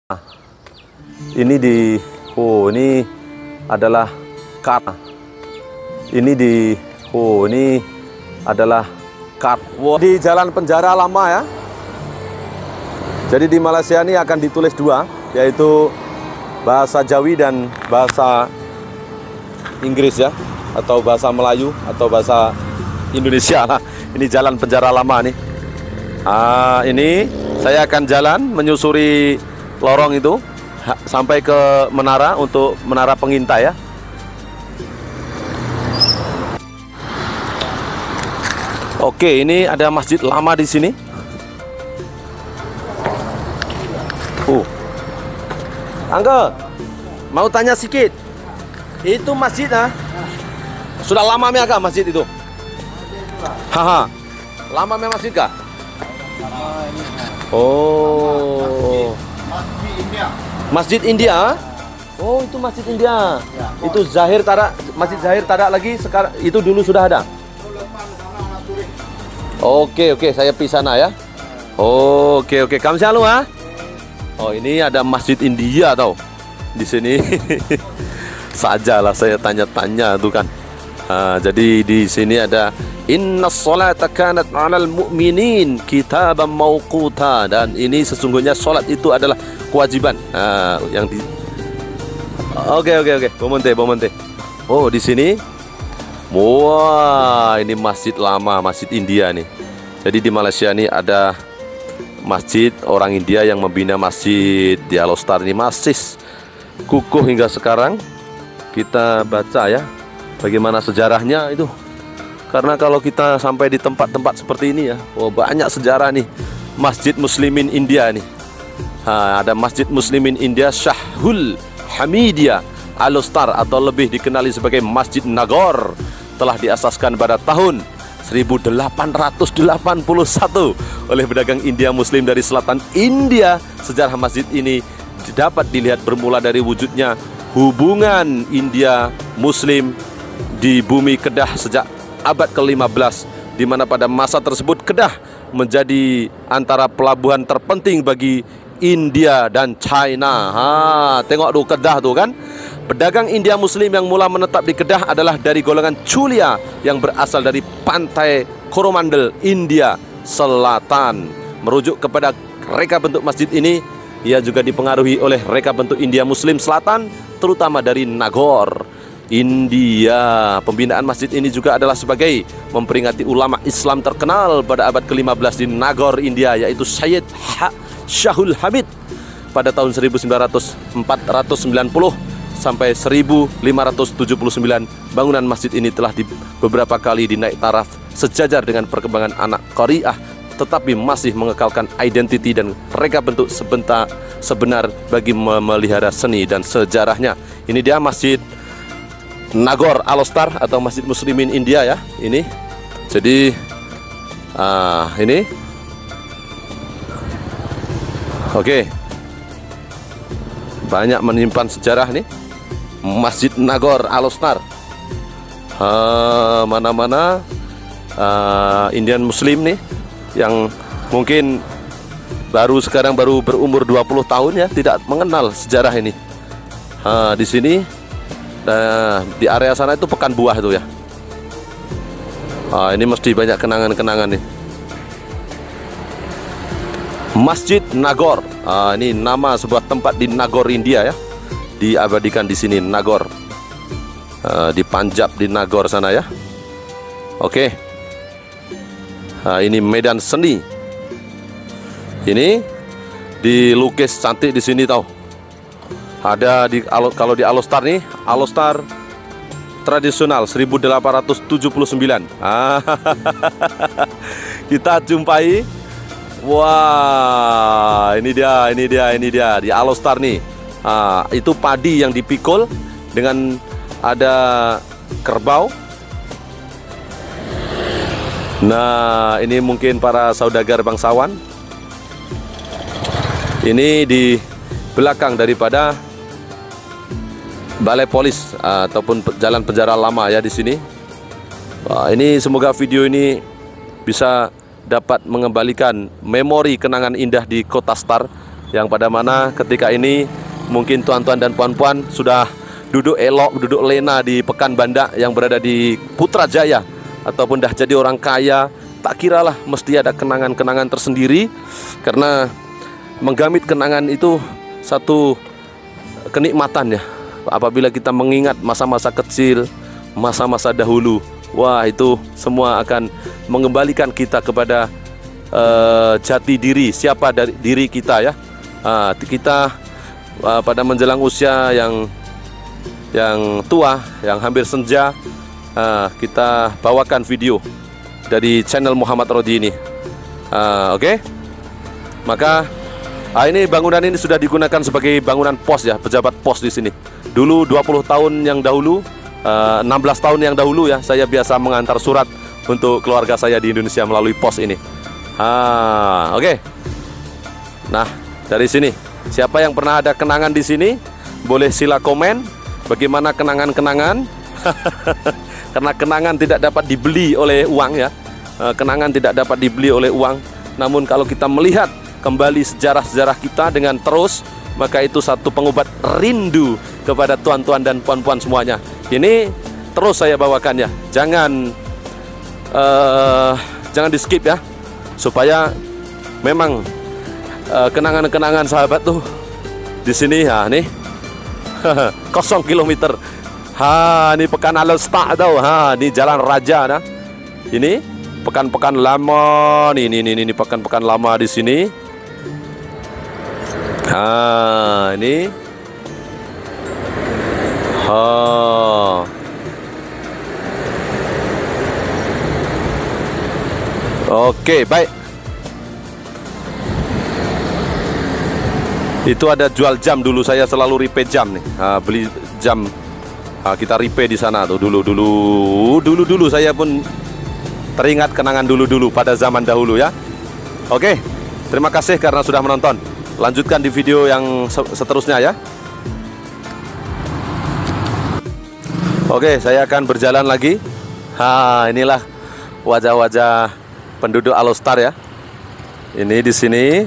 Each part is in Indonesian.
Ini ini adalah ini adalah di jalan penjara lama ya. Jadi di Malaysia ini akan ditulis dua, yaitu bahasa Jawi dan bahasa Inggris ya, atau bahasa Melayu atau bahasa Indonesia lah. Ini jalan penjara lama nih. Ini saya akan jalan menyusuri lorong itu sampai ke menara untuk menara pengintai ya. Oke, ini ada masjid lama di sini. Angga, mau tanya sedikit. Itu masjid sudah lama agak masjid itu? Haha. Lama masjid kah? Oh. Masjid India. Oh, itu Masjid India. Itu Zahir Tarak, Masjid Zahir Tarak lagi sekarang, itu dulu sudah ada. Oke, saya pergi sana ya. Oke. Kamu selalu Oh, ini ada Masjid India tau di sini. Sajalah saya tanya-tanya tuh kan. Jadi di sini ada Inna sholata kanat 'alal mu'minin kitaban mauquta, dan ini sesungguhnya sholat itu adalah kewajiban. Yang di Oke. Bomonte. Oh, di sini. Wah, ini masjid lama, Masjid India nih. Jadi di Malaysia nih ada masjid orang India yang membina masjid di Alostar ini masih kukuh hingga sekarang. Kita baca ya bagaimana sejarahnya itu. Karena kalau kita sampai di tempat-tempat seperti ini ya, banyak sejarah nih. Masjid Muslimin India nih. Ada Masjid Muslimin India Shahul Hamidiyah Alostar, atau lebih dikenali sebagai Masjid Nagor, telah diasaskan pada tahun 1881 oleh pedagang India Muslim dari selatan India. Sejarah masjid ini dapat dilihat bermula dari wujudnya hubungan India Muslim di bumi Kedah sejak abad ke-15, di mana pada masa tersebut Kedah menjadi antara pelabuhan terpenting bagi India dan China. Tengok tuh Kedah tuh kan. Pedagang India Muslim yang mula menetap di Kedah adalah dari golongan Chulia yang berasal dari pantai Coromandel, India Selatan. Merujuk kepada reka bentuk masjid ini, ia juga dipengaruhi oleh reka bentuk India Muslim Selatan, terutama dari Nagor, India. Pembinaan masjid ini juga adalah sebagai memperingati ulama Islam terkenal pada abad ke-15 di Nagor, India, yaitu Syed Shahul Hamid pada tahun 1990 sampai 1579. Bangunan masjid ini telah beberapa kali dinaik taraf sejajar dengan perkembangan anak Qaryah, tetapi masih mengekalkan identiti dan reka bentuk sebenar bagi memelihara seni dan sejarahnya. Ini dia Masjid Nagor Alostar atau Masjid Muslimin India ya. Ini jadi ini oke. Banyak menyimpan sejarah nih Masjid Nagor Alostar. Mana-mana Indian Muslim nih yang mungkin sekarang baru berumur 20 tahun ya, tidak mengenal sejarah ini. Di sini di area sana itu pekan buah itu ya. Ini mesti banyak kenangan-kenangan nih. Masjid Nagor. Ini nama sebuah tempat di Nagor, India ya. Diabadikan di sini Nagor. Di Punjab, di Nagor sana ya. Oke. Ini medan seni. Ini dilukis cantik di sini tahu. Ada kalau di Alostar nih, Alostar tradisional 1879. Kita jumpai. Wah, ini dia di Alostar nih. Itu padi yang dipikul dengan ada kerbau. Nah, ini mungkin para saudagar bangsawan. Ini di belakang daripada Balai Polis ataupun jalan penjara lama ya di sini. Ini semoga video ini bisa dapat mengembalikan memori kenangan indah di Kota Star yang pada mana ketika ini mungkin tuan-tuan dan puan-puan sudah duduk elok, duduk lena di Pekanbadak yang berada di Putrajaya, ataupun dah jadi orang kaya, tak kiralah mesti ada kenangan-kenangan tersendiri, karena menggamit kenangan itu satu kenikmatan ya. Apabila kita mengingat masa-masa kecil, masa-masa dahulu, wah itu semua akan mengembalikan kita kepada jati diri, siapa dari diri kita ya. Kita pada menjelang usia yang tua, yang hampir senja, kita bawakan video dari channel Muhammad Rodi ini. Oke. Maka ini bangunan ini sudah digunakan sebagai bangunan pos ya, pejabat pos di sini. Dulu 20 tahun yang dahulu, 16 tahun yang dahulu ya, saya biasa mengantar surat untuk keluarga saya di Indonesia melalui pos ini. Oke. Nah, dari sini, siapa yang pernah ada kenangan di sini, boleh sila komen bagaimana kenangan-kenangan. Karena kenangan tidak dapat dibeli oleh uang ya. Kenangan tidak dapat dibeli oleh uang. Namun kalau kita melihat kembali sejarah-sejarah kita dengan terus, maka itu satu pengobat rindu kepada tuan-tuan dan puan-puan semuanya. Ini terus saya bawakan ya. Jangan di skip ya, supaya memang kenangan-kenangan sahabat tuh di sini ya. Nih 0 kilometer. Ini Pekan Alostar tau. Ini Jalan Raja nah. Ini pekan-pekan lama nih. Ini pekan-pekan lama di sini. Ini. Oke, baik. Itu ada jual jam dulu, saya selalu repair jam nih. Beli jam. Kita repair di sana tuh dulu saya pun teringat kenangan dulu pada zaman dahulu ya. Oke. Terima kasih karena sudah menonton. Lanjutkan di video yang seterusnya ya. Oke, saya akan berjalan lagi. Inilah wajah-wajah penduduk Alostar ya. Ini di sini.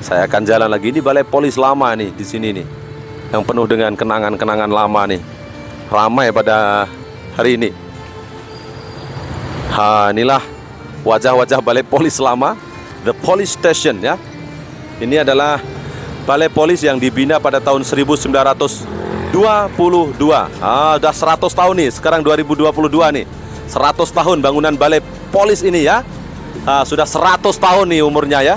Saya akan jalan lagi di Balai Polis lama nih di sini nih. Yang penuh dengan kenangan-kenangan lama nih. Ramai pada hari ini. Inilah wajah-wajah Balai Polis lama, The Police Station ya. Ini adalah Balai Polis yang dibina pada tahun 1922. Udah 100 tahun nih, sekarang 2022 nih. 100 tahun bangunan Balai Polis ini ya. Sudah 100 tahun nih umurnya ya.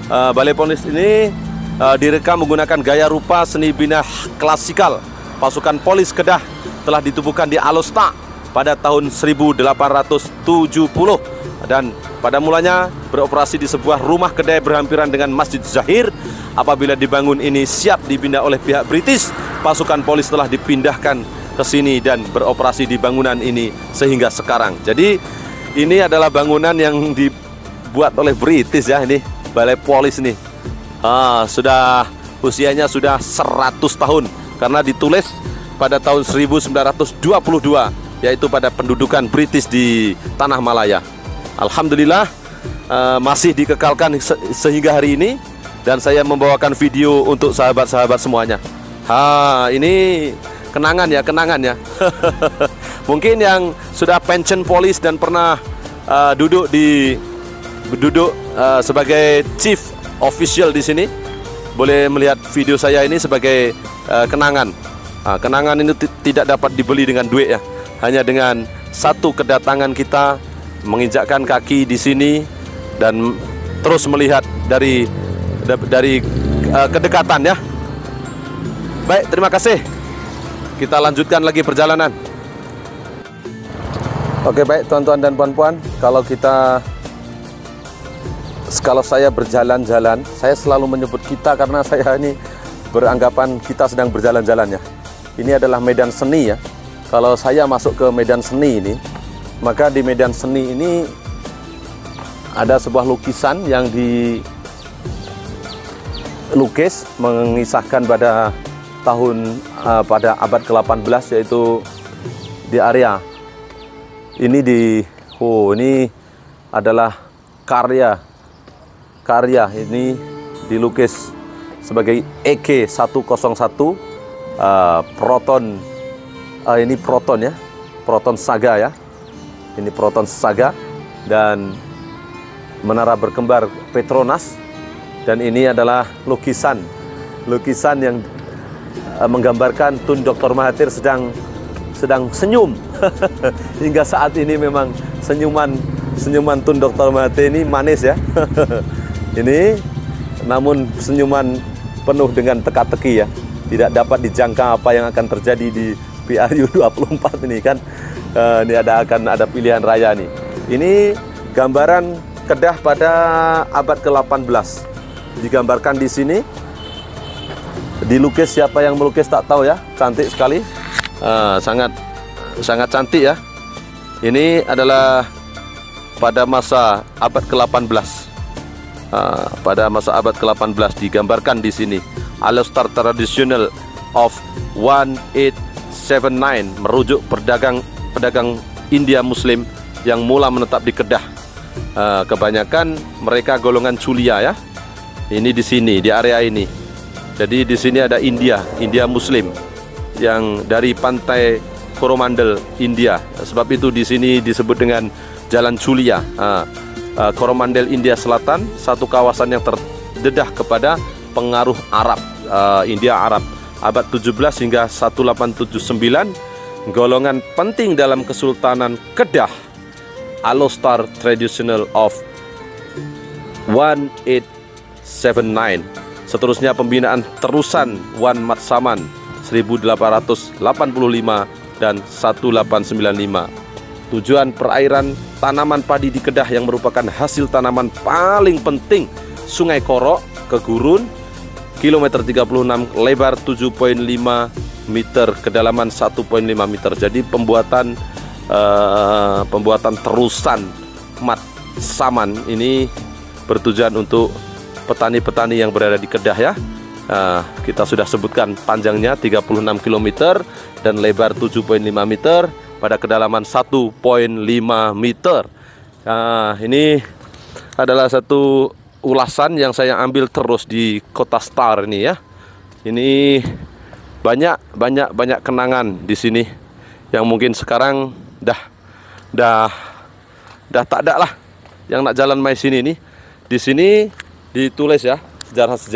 Balai Polis ini direkam menggunakan gaya rupa seni bina klasikal. Pasukan polis Kedah telah ditubuhkan di Alostar pada tahun 1870 dan pada mulanya beroperasi di sebuah rumah kedai berhampiran dengan Masjid Zahir. Apabila dibangun ini siap dipindah oleh pihak British, pasukan polis telah dipindahkan ke sini dan beroperasi di bangunan ini sehingga sekarang. Jadi ini adalah bangunan yang dibuat oleh British ya, ini Balai Polis nih. Sudah usianya sudah 100 tahun karena ditulis pada tahun 1922, yaitu pada pendudukan British di Tanah Malaya. Alhamdulillah masih dikekalkan sehingga hari ini, dan saya membawakan video untuk sahabat-sahabat semuanya. Ini kenangan ya. Mungkin yang sudah pensiun polis dan pernah duduk sebagai chief official di sini, boleh melihat video saya ini sebagai kenangan. Kenangan ini tidak dapat dibeli dengan duit ya, hanya dengan satu kedatangan kita, menginjakkan kaki di sini dan terus melihat dari kedekatan ya. Baik, terima kasih. Kita lanjutkan lagi perjalanan. Oke, baik tuan-tuan dan puan-puan, kalau saya berjalan-jalan, saya selalu menyebut kita karena saya ini beranggapan kita sedang berjalan-jalan ya. Ini adalah medan seni ya. Kalau saya masuk ke medan seni ini, maka di medan seni ini ada sebuah lukisan yang dilukis mengisahkan pada abad ke-18, yaitu di area ini ini adalah karya ini dilukis sebagai EG-101 proton. Ini proton ya, proton saga ya. Ini proton saga dan menara berkembar Petronas. Dan ini adalah lukisan yang menggambarkan Tun Dr. Mahathir sedang senyum. Hingga saat ini memang senyuman Tun Dr. Mahathir ini manis ya. Ini namun senyuman penuh dengan teka-teki ya. Tidak dapat dijangka apa yang akan terjadi di PRU 24 ini kan. Ini akan ada pilihan raya nih. Ini gambaran Kedah pada abad ke-18. Digambarkan di sini. Dilukis, siapa yang melukis tak tahu ya. Cantik sekali. Sangat cantik ya. Ini adalah pada masa abad ke-18. Pada masa abad ke-18 digambarkan di sini. Alostar Traditional of 1879 merujuk pedagang India Muslim yang mula menetap di Kedah. Kebanyakan mereka golongan Culia ya. Ini di sini, di area ini. Jadi di sini ada India Muslim yang dari pantai Coromandel, India. Sebab itu di sini disebut dengan Jalan Culia. Coromandel, India Selatan, satu kawasan yang terdedah kepada pengaruh Arab, India Arab. Abad 17 hingga 1879, golongan penting dalam Kesultanan Kedah. Alostar Traditional of 1879. Seterusnya pembinaan terusan Wan Matsaman 1885 dan 1895. Tujuan perairan tanaman padi di Kedah yang merupakan hasil tanaman paling penting Sungai Korok ke Gurun, kilometer 36, lebar 7,5 meter, kedalaman 1,5 meter. Jadi pembuatan terusan Matsaman ini bertujuan untuk petani-petani yang berada di Kedah ya. Kita sudah sebutkan panjangnya 36 km dan lebar 7,5 meter pada kedalaman 1,5 meter. Ini adalah satu ulasan yang saya ambil terus di Kota Star ini ya. Ini banyak kenangan di sini yang mungkin sekarang dah tak ada lah yang nak jalan main sini nih. Di sini ditulis ya sejarah-sejarah